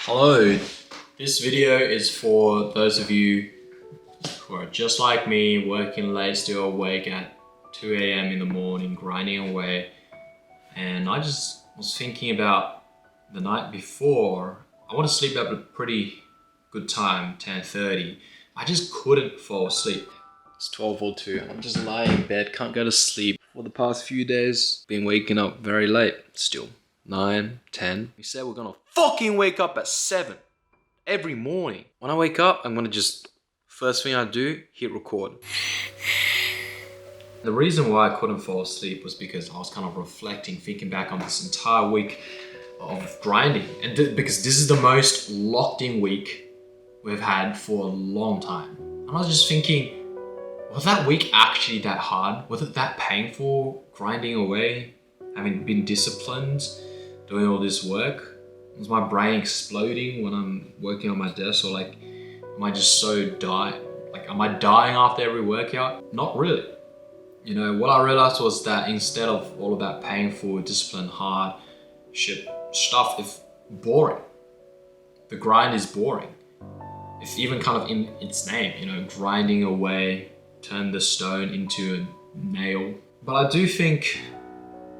Hello, this video is for those of you who are just like me, working late, still awake at 2 a.m. in the morning, grinding away. And I just was thinking about the night before. I want to sleep at a pretty good time, 10:30. I just couldn't fall asleep. It's 12:02. I'm just lying in bed, can't go to sleep. For the past few days, been waking up very late still. 9, 10. We said we're gonna fucking wake up at 7 every morning. When I wake up, I'm gonna just, first thing I do, hit record. The reason why I couldn't fall asleep was because I was kind of reflecting, thinking back on this entire week of grinding. And because this is the most locked in week we've had for a long time. And I was just thinking, was that week actually that hard? Was it that painful, grinding away, having been disciplined, doing all this work? Is my brain exploding when I'm working on my desk, or like, am I just so am I dying after every workout? Not really. You know, what I realized was that instead of all of that painful, disciplined, hard shit stuff, it's boring. The grind is boring. It's even kind of in its name, you know, grinding away, turn the stone into a nail. But I do think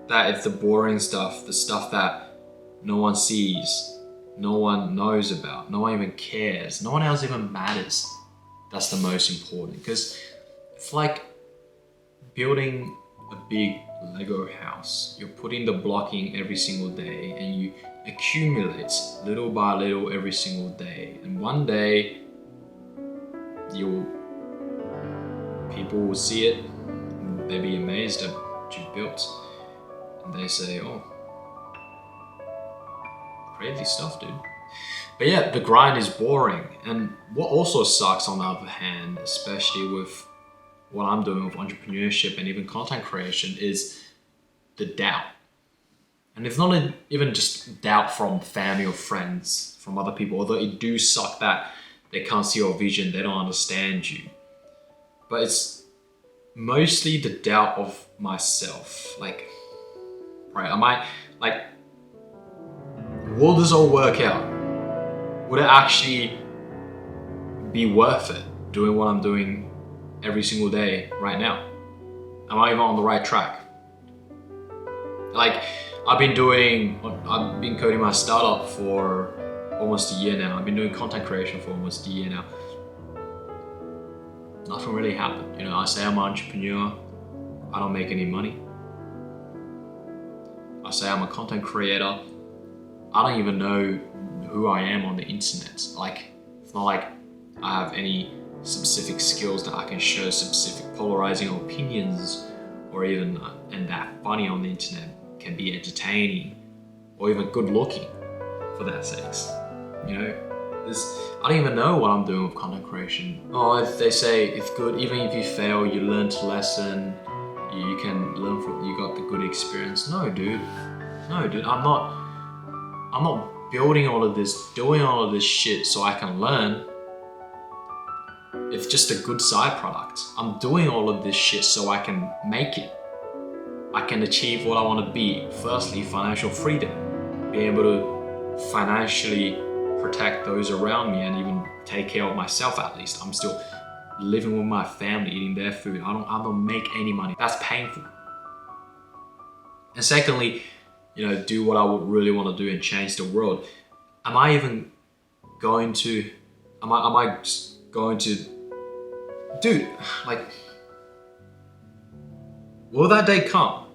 that if the boring stuff, the stuff that no one sees, no one knows about, no one even cares, no one else even matters, that's the most important. Because it's like building a big Lego house. You're putting the blocking every single day and you accumulate little by little every single day. And one day, people will see it and they'll be amazed at what you've built. And they say, oh, crazy stuff, dude. But yeah, the grind is boring. And what also sucks on the other hand, especially with what I'm doing with entrepreneurship and even content creation, is the doubt. And it's not even just doubt from family or friends, from other people, although it do suck that they can't see your vision, they don't understand you. But it's mostly the doubt of myself. Like, right, will this all work out? Would it actually be worth it doing what I'm doing every single day right now? Am I even on the right track? Like, I've been coding my startup for almost a year now. I've been doing content creation for almost a year now. Nothing really happened. You know, I say I'm an entrepreneur, I don't make any money. I say I'm a content creator, I don't even know who I am on the internet. Like, it's not like I have any specific skills that I can show, specific polarizing opinions, or even, and that funny on the internet, can be entertaining, or even good looking, for that sakes. You know, I don't even know what I'm doing with content creation. Oh, if they say it's good, even if you fail, you learned a lesson, you can learn from, you got the good experience. No, dude, I'm not building all of this, doing all of this shit so I can learn. It's just a good side product. I'm doing all of this shit so I can make it. I can achieve what I want to be. Firstly, financial freedom. Being able to financially protect those around me and even take care of myself at least. I'm still living with my family, eating their food. I don't make any money. That's painful. And secondly, you know, do what I would really want to do and change the world. Am I just going to, dude, like, will that day come?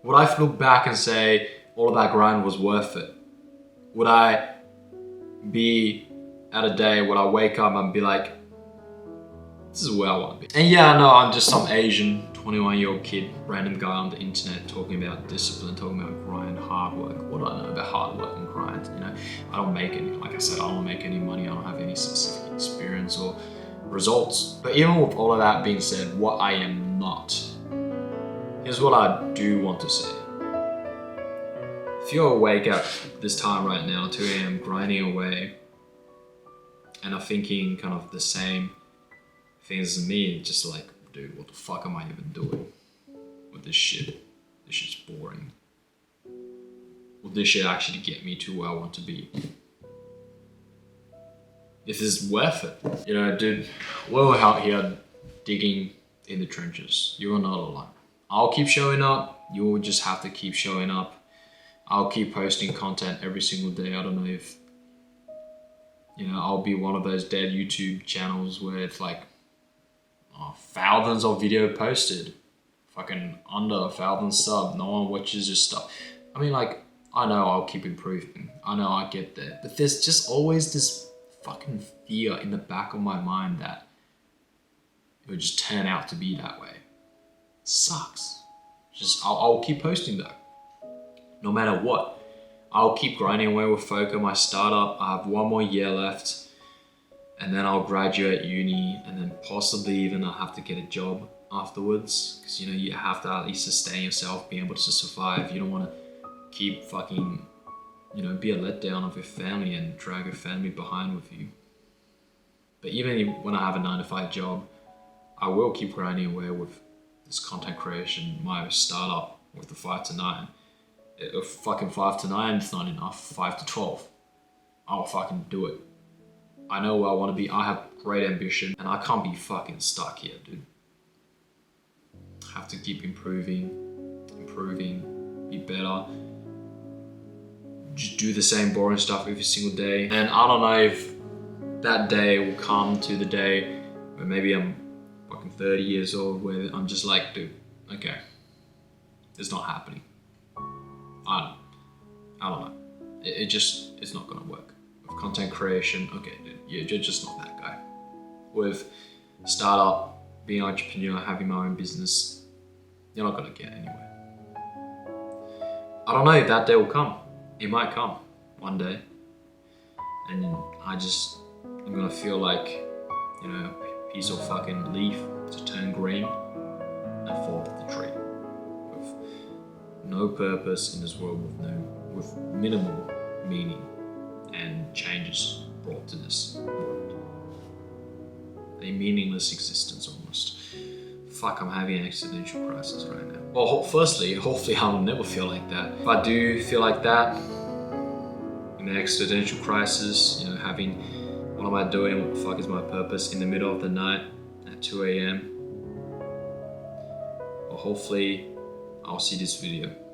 Would I look back and say all of that grind was worth it? Would I be at a day where I wake up and be like, this is where I want to be? And yeah, I know I'm just some Asian 21-year-old kid, random guy on the internet talking about discipline, talking about grind, hard work. What do I know about hard work and grind? You know, I don't make any, like I said, I don't make any money. I don't have any specific experience or results. But even with all of that being said, what I am not, here's what I do want to say. If you're awake at this time right now, 2 a.m., grinding away, and are thinking kind of the same things as me, just like, dude, what the fuck am I even doing with this shit? This shit's boring. this shit actually get me to where I want to be. If this is worth it. You know, dude, we're out here digging in the trenches. You are not alone. I'll keep showing up. You will just have to keep showing up. I'll keep posting content every single day. I don't know if, you know, I'll be one of those dead YouTube channels where it's like thousands of video posted, fucking under 1,000 sub, no one watches your stuff. I mean, like, I know I'll keep improving. I know I get there, but there's just always this fucking fear in the back of my mind that it would just turn out to be that way. It sucks. Just, I'll keep posting though. No matter what. I'll keep grinding away with Foca, my startup. I have 1 more year left. And then I'll graduate uni, and then possibly even I'll have to get a job afterwards. Because, you know, you have to at least sustain yourself, be able to survive. You don't want to keep fucking, you know, be a letdown of your family and drag your family behind with you. But even when I have a 9-to-5 job, I will keep grinding away with this content creation, my startup with the 5 to 9. If fucking 5 to 9 is not enough, 5 to 12, I'll fucking do it. I know where I want to be. I have great ambition, and I can't be fucking stuck here, dude. I have to keep improving, be better. Just do the same boring stuff every single day. And I don't know if that day will come to the day where maybe I'm fucking 30 years old, where I'm just like, dude, okay, it's not happening. I don't know. It's not gonna work. With content creation, okay, dude, you're just not that guy. With startup, being an entrepreneur, having my own business, you're not gonna get anywhere. I don't know if that day will come. It might come one day. And I'm gonna feel like, you know, a piece of fucking leaf to turn green and fall off the tree. With no purpose in this world, with minimal meaning and changes brought to this world. A meaningless existence almost. Fuck, I'm having an existential crisis right now. Well, firstly, hopefully I will never feel like that. If I do feel like that, in an existential crisis, you know, having, what am I doing, what the fuck is my purpose in the middle of the night at 2 a.m. Well, hopefully I'll see this video.